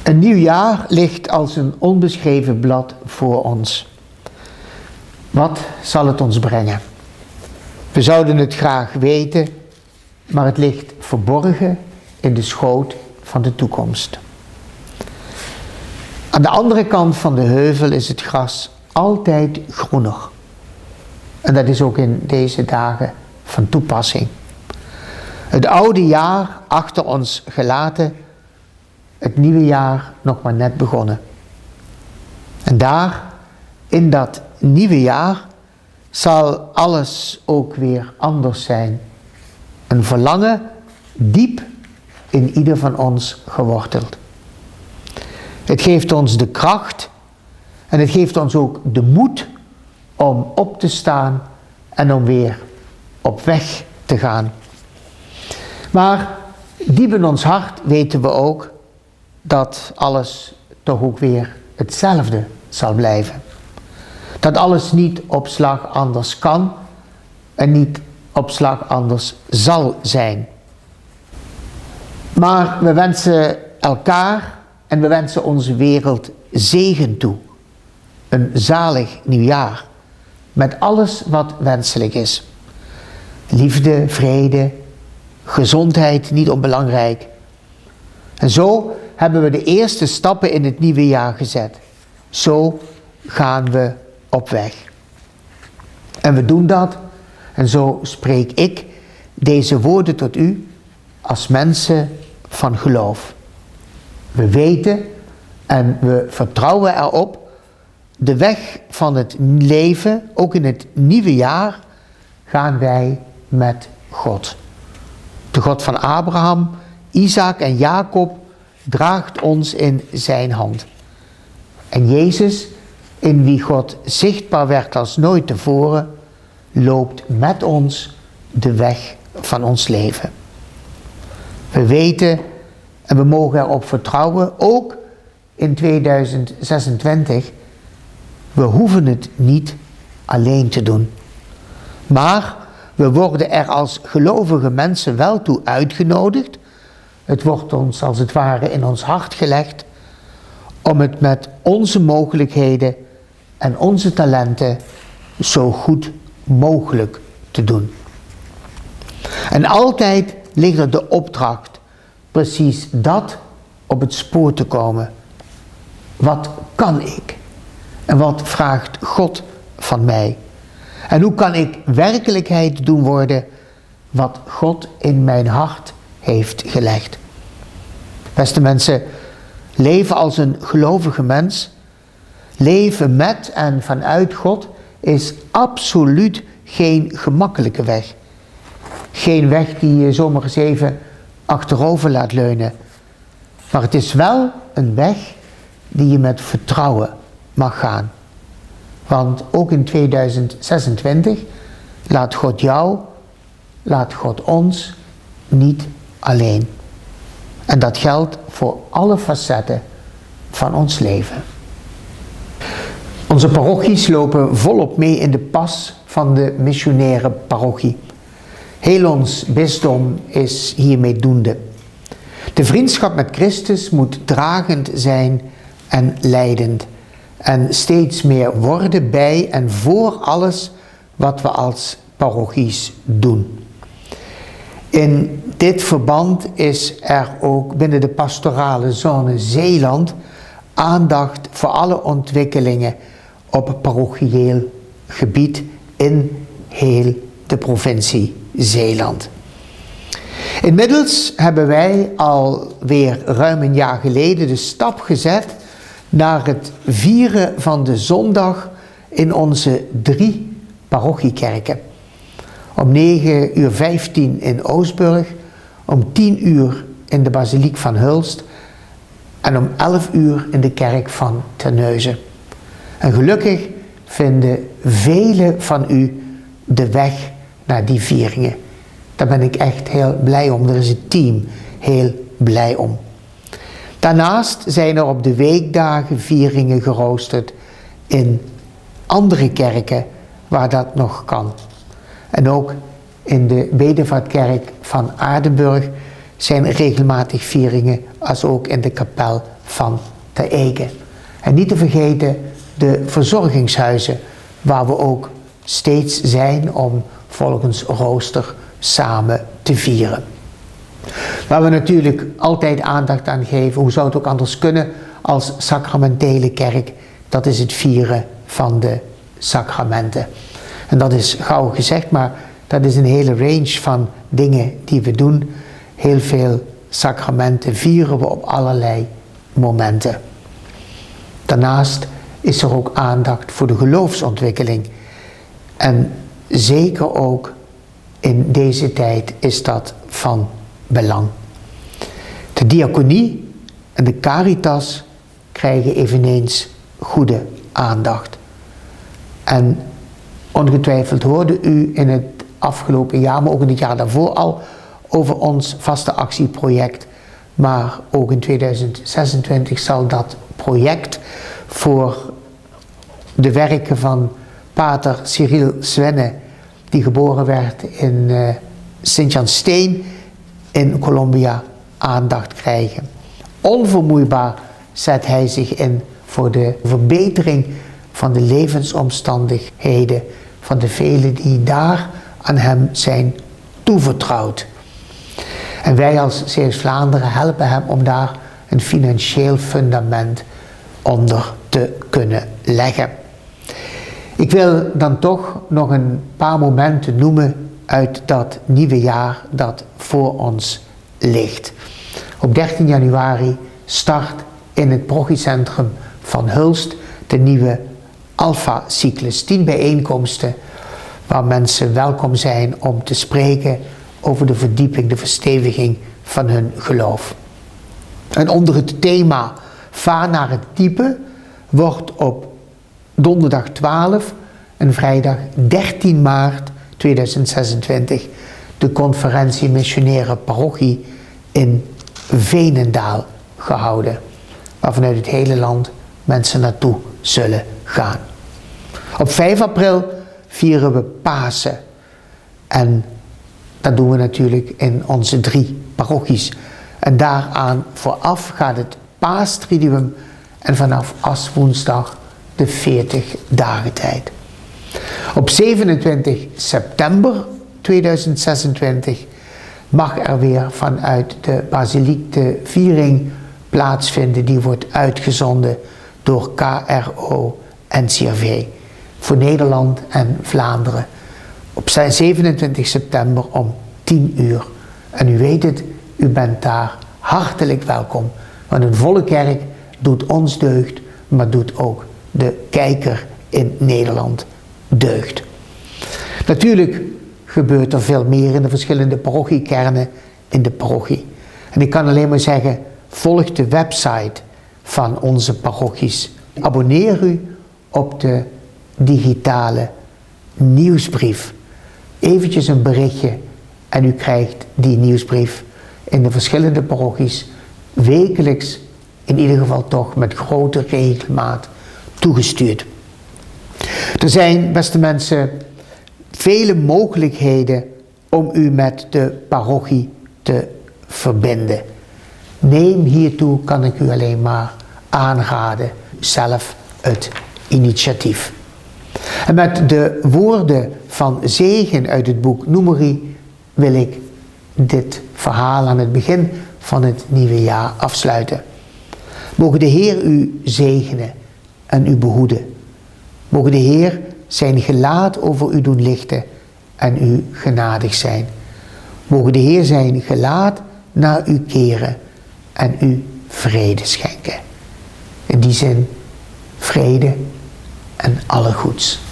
Een nieuw jaar ligt als een onbeschreven blad voor ons. Wat zal het ons brengen? We zouden het graag weten, maar het ligt verborgen in de schoot van de toekomst. Aan de andere kant van de heuvel is het gras altijd groener. En dat is ook in deze dagen van toepassing. Het oude jaar achter ons gelaten, het nieuwe jaar nog maar net begonnen. En daar, in dat nieuwe jaar, zal alles ook weer anders zijn. Een verlangen diep in ieder van ons geworteld. Het geeft ons de kracht en het geeft ons ook de moed om op te staan en om weer op weg te gaan. Maar diep in ons hart weten we ook dat alles toch ook weer hetzelfde zal blijven. Dat alles niet op slag anders kan en niet op slag anders zal zijn. Maar we wensen elkaar en we wensen onze wereld zegen toe. Een zalig nieuwjaar met alles wat wenselijk is. Liefde, vrede, gezondheid, niet onbelangrijk. En zo hebben we de eerste stappen in het nieuwe jaar gezet. Zo gaan we op weg. En we doen dat, en zo spreek ik deze woorden tot u als mensen van geloof. We weten en we vertrouwen erop, de weg van het leven, ook in het nieuwe jaar, gaan wij met God. De God van Abraham, Isaac en Jacob draagt ons in zijn hand. En Jezus, in wie God zichtbaar werd als nooit tevoren, loopt met ons de weg van ons leven. We weten en we mogen erop vertrouwen, ook in 2026, we hoeven het niet alleen te doen. Maar we worden er als gelovige mensen wel toe uitgenodigd. Het wordt ons als het ware in ons hart gelegd om het met onze mogelijkheden en onze talenten zo goed mogelijk te doen. En altijd ligt er de opdracht precies dat op het spoor te komen. Wat kan ik? En wat vraagt God van mij? En hoe kan ik werkelijkheid doen worden wat God in mijn hart heeft gelegd? Beste mensen, leven als een gelovige mens, leven met en vanuit God is absoluut geen gemakkelijke weg. Geen weg die je zomaar eens even achterover laat leunen. Maar het is wel een weg die je met vertrouwen mag gaan. Want ook in 2026 laat God jou, laat God ons niet alleen. En dat geldt voor alle facetten van ons leven. Onze parochies lopen volop mee in de pas van de missionaire parochie. Heel ons bisdom is hiermee doende. De vriendschap met Christus moet dragend zijn en leidend. En steeds meer worden bij en voor alles wat we als parochies doen. In dit verband is er ook binnen de pastorale zone Zeeland aandacht voor alle ontwikkelingen op parochieel gebied in heel de provincie Zeeland. Inmiddels hebben wij alweer ruim een jaar geleden de stap gezet naar het vieren van de zondag in onze 3 parochiekerken. Om 9:15 in Oostburg, om 10:00 in de basiliek van Hulst en om 11:00 in de kerk van Terneuzen. En gelukkig vinden velen van u de weg naar die vieringen. Daar ben ik echt heel blij om. Daar is het team heel blij om. Daarnaast zijn er op de weekdagen vieringen geroosterd in andere kerken waar dat nog kan. En ook in de Bedevaartkerk van Aardenburg zijn regelmatig vieringen, als ook in de kapel van Ter Eke. En niet te vergeten de verzorgingshuizen, waar we ook steeds zijn om volgens rooster samen te vieren. Waar we natuurlijk altijd aandacht aan geven, hoe zou het ook anders kunnen als sacramentele kerk, dat is het vieren van de sacramenten. En dat is gauw gezegd, maar dat is een hele range van dingen die we doen. Heel veel sacramenten vieren we op allerlei momenten. Daarnaast is er ook aandacht voor de geloofsontwikkeling. En zeker ook in deze tijd is dat van belang. De diaconie en de caritas krijgen eveneens goede aandacht. En ongetwijfeld hoorde u in het afgelopen jaar, maar ook in het jaar daarvoor al, over ons vaste actieproject. Maar ook in 2026 zal dat project voor de werken van pater Cyril Swenne, die geboren werd in Sint-Jan Steen in Colombia, aandacht krijgen. Onvermoeibaar zet hij zich in voor de verbetering van de levensomstandigheden van de velen die daar aan hem zijn toevertrouwd. En wij als CS Vlaanderen helpen hem om daar een financieel fundament onder te kunnen leggen. Ik wil dan toch nog een paar momenten noemen uit dat nieuwe jaar dat voor ons ligt. Op 13 januari start in het parochiecentrum van Hulst de nieuwe Alpha-cyclus. 10 bijeenkomsten waar mensen welkom zijn om te spreken over de verdieping, de versteviging van hun geloof. En onder het thema Vaar naar het diepe wordt op donderdag 12 en vrijdag 13 maart 2026 de conferentie Missionaire Parochie in Veenendaal gehouden, waar vanuit het hele land mensen naartoe zullen gaan. Op 5 april vieren we Pasen en dat doen we natuurlijk in onze 3 parochies. En daaraan vooraf gaat het Paastriduum en vanaf Aswoensdag de 40 dagen tijd. Op 27 september 2026 mag er weer vanuit de basiliek de viering plaatsvinden. Die wordt uitgezonden door KRO en CRV voor Nederland en Vlaanderen. Op 27 september om 10 uur. En u weet het, u bent daar hartelijk welkom. Want een volle kerk doet ons deugd, maar doet ook de kijker in Nederland deugd. Natuurlijk gebeurt er veel meer in de verschillende parochiekernen in de parochie. En ik kan alleen maar zeggen, volg de website van onze parochies. Abonneer u op de digitale nieuwsbrief. Eventjes een berichtje en u krijgt die nieuwsbrief in de verschillende parochies wekelijks, in ieder geval toch met grote regelmaat, toegestuurd. Er zijn, beste mensen, vele mogelijkheden om u met de parochie te verbinden. Neem hiertoe, kan ik u alleen maar aanraden, zelf het initiatief. En met de woorden van zegen uit het boek Numeri wil ik dit verhaal aan het begin van het nieuwe jaar afsluiten. Mogen de Heer u zegenen en u behoeden. Mogen de Heer zijn gelaat over u doen lichten en u genadig zijn. Mogen de Heer zijn gelaat naar u keren en u vrede schenken. In die zin, vrede en alle goeds.